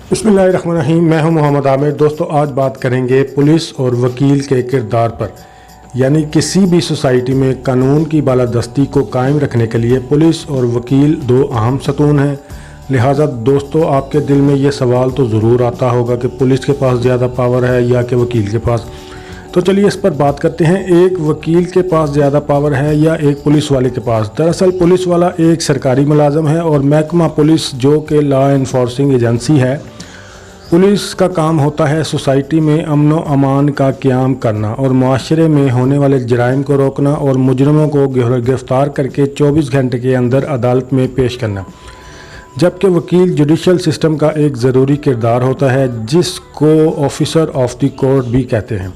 बिस्मिल्लाहिर्रहमानिर्रहीम। मैं हूं मोहम्मद आमिर। दोस्तों, आज बात करेंगे पुलिस और वकील के किरदार पर। यानी किसी भी सोसाइटी में कानून की बालादस्ती को कायम रखने के लिए पुलिस और वकील दो अहम सतून हैं। लिहाजा दोस्तों, आपके दिल में ये सवाल तो ज़रूर आता होगा कि पुलिस के पास ज़्यादा पावर है या कि वकील के पास। तो चलिए इस पर बात करते हैं। एक वकील के पास ज़्यादा पावर है या एक पुलिस वाले के पास? दरअसल पुलिस वाला एक सरकारी मुलाजम है और महकमा पुलिस जो कि लॉ एनफोर्सिंग एजेंसी है। पुलिस का काम होता है सोसाइटी में अमन व अमान का क़याम करना और माशरे में होने वाले जराइम को रोकना और मुजरमों को गिरफ़्तार करके 24 घंटे के अंदर अदालत में पेश करना। जबकि वकील जुडिशल सिस्टम का एक ज़रूरी किरदार होता है जिसको ऑफिसर ऑफ द कोर्ट भी कहते हैं।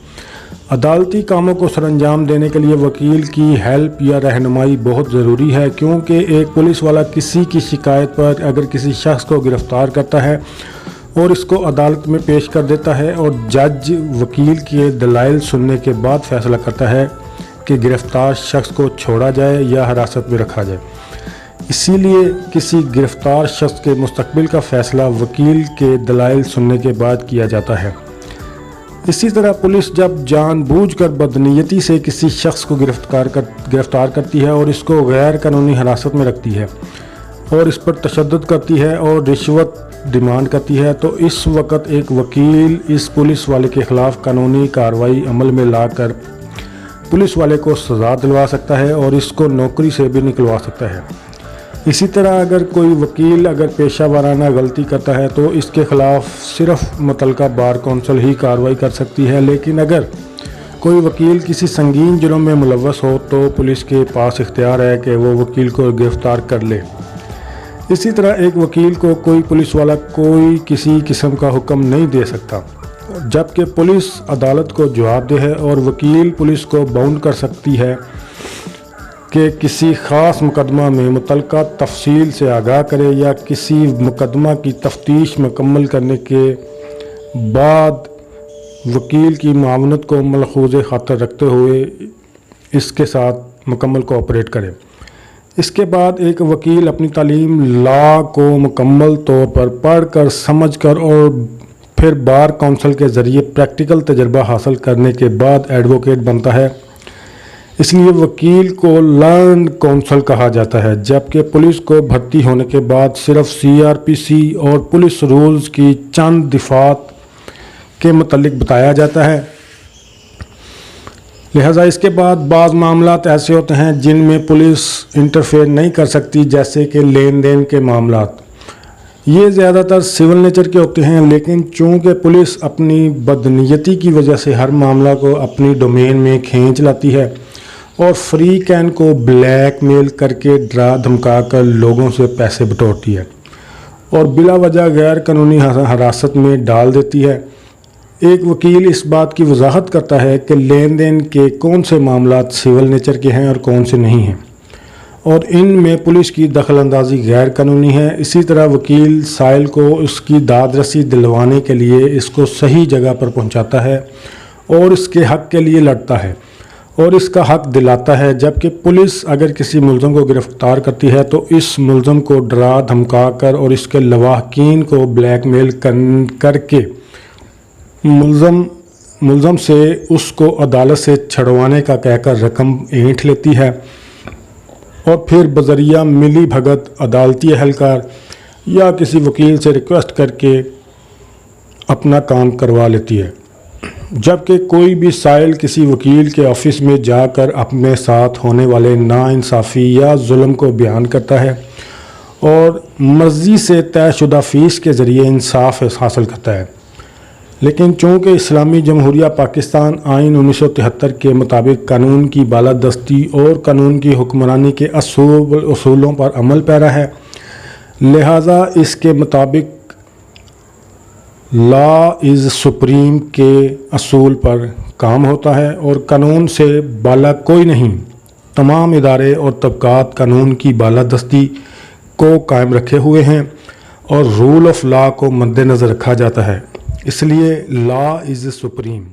अदालती कामों को सरअंजाम देने के लिए वकील की हेल्प या रहनुमाई बहुत ज़रूरी है, क्योंकि एक पुलिस वाला किसी की शिकायत पर अगर किसी शख्स को गिरफ़्तार करता है और इसको अदालत में पेश कर देता है और जज वकील के दलाइल सुनने के बाद फ़ैसला करता है कि गिरफ़्तार शख्स को छोड़ा जाए या हिरासत में रखा जाए। इसीलिए किसी गिरफ़्तार शख्स के मुस्तकबिल का फ़ैसला वकील के दलाइल सुनने के बाद किया जाता है। इसी तरह पुलिस जब जानबूझकर बदनीयती से किसी शख्स को गिरफ़्तार करती है और इसको गैर कानूनी हिरासत में रखती है और इस पर तशद्दुद करती है और रिश्वत डिमांड करती है, तो इस वक्त एक वकील इस पुलिस वाले के ख़िलाफ़ कानूनी कार्रवाई अमल में लाकर पुलिस वाले को सज़ा दिलवा सकता है और इसको नौकरी से भी निकलवा सकता है। इसी तरह अगर कोई वकील अगर पेशा वाराना गलती करता है तो इसके ख़िलाफ़ सिर्फ मुतलका बार कौंसिल ही कार्रवाई कर सकती है, लेकिन अगर कोई वकील किसी संगीन जुर्म में मुलव्वस हो तो पुलिस के पास इख्तियार है कि वो वकील को गिरफ़्तार कर ले। इसी तरह एक वकील को कोई पुलिस वाला कोई किसी किस्म का हुक्म नहीं दे सकता, जबकि पुलिस अदालत को जवाबदेह है और वकील पुलिस को बाउंड कर सकती है कि किसी ख़ास मुकदमा में मुतलका तफसील से आगाह करे या किसी मुकदमा की तफ्तीश मुकम्मल करने के बाद वकील की मावनत को मलहूज़ खातर रखते हुए इसके साथ मुकम्मल कोऑपरेट करे। इसके बाद एक वकील अपनी तालीम लॉ को मुकम्मल तौर पर पढ़कर समझकर और फिर बार काउंसिल के ज़रिए प्रैक्टिकल तजर्बा हासिल करने के बाद एडवोकेट बनता है। इसलिए वकील को लर्न काउंसिल कहा जाता है, जबकि पुलिस को भर्ती होने के बाद सिर्फ CRPC और पुलिस रूल्स की चंद दिफात के मुतल्लिक बताया जाता है। लिहाजा इसके बाद बाज़ मामलात ऐसे होते हैं जिनमें पुलिस इंटरफेयर नहीं कर सकती, जैसे कि लेन देन के मामलात। ये ज़्यादातर सिविल नेचर के होते हैं, लेकिन चूँकि पुलिस अपनी बदनीयती की वजह से हर मामला को अपनी डोमेन में खींच लाती है और फ्री कैन को ब्लैकमेल करके डरा धमका कर लोगों से पैसे बटोरती है और बिला वजह गैर कानूनी हिरासत में डाल देती है। एक वकील इस बात की वजाहत करता है कि लेन देन के कौन से मामलात सिविल नेचर के हैं और कौन से नहीं हैं और इनमें पुलिस की दखलंदाजी गैर कानूनी है। इसी तरह वकील साइल को उसकी दाद रसी दिलवाने के लिए इसको सही जगह पर पहुंचाता है और इसके हक़ के लिए लड़ता है और इसका हक़ दिलाता है। जबकि पुलिस अगर किसी मुलज़म को गिरफ़्तार करती है तो इस मुलज़म को डरा धमका कर और इसके लवाहकीन को ब्लैकमेल करके मुलज़म से उसको अदालत से छड़वाने का कहकर रकम ऐंठ लेती है और फिर बज़रिया मिली भगत अदालती एहलकार या किसी वकील से रिक्वेस्ट करके अपना काम करवा लेती है। जबकि कोई भी साइल किसी वकील के ऑफिस में जाकर अपने साथ होने वाले नाइंसाफ़ी या जुल्म को बयान करता है और मर्ज़ी से तयशुदा फ़ीस के ज़रिए इंसाफ हासिल करता है। लेकिन चूँकि इस्लामी जमहूरिया पाकिस्तान आइन 1973 के मुताबिक कानून की बालादस्ती और कानून की हुक्मरानी के असूलों पर अमल पैरा है, लिहाजा इसके मुताबिक लॉ इज़ सुप्रीम के असूल पर काम होता है और कानून से बाला कोई नहीं। तमाम इदारे और तबकात कानून की बालादस्ती को कायम रखे हुए हैं और रूल ऑफ लॉ को मद्देनज़र रखा जाता है, इसलिए लॉ इज़ सुप्रीम।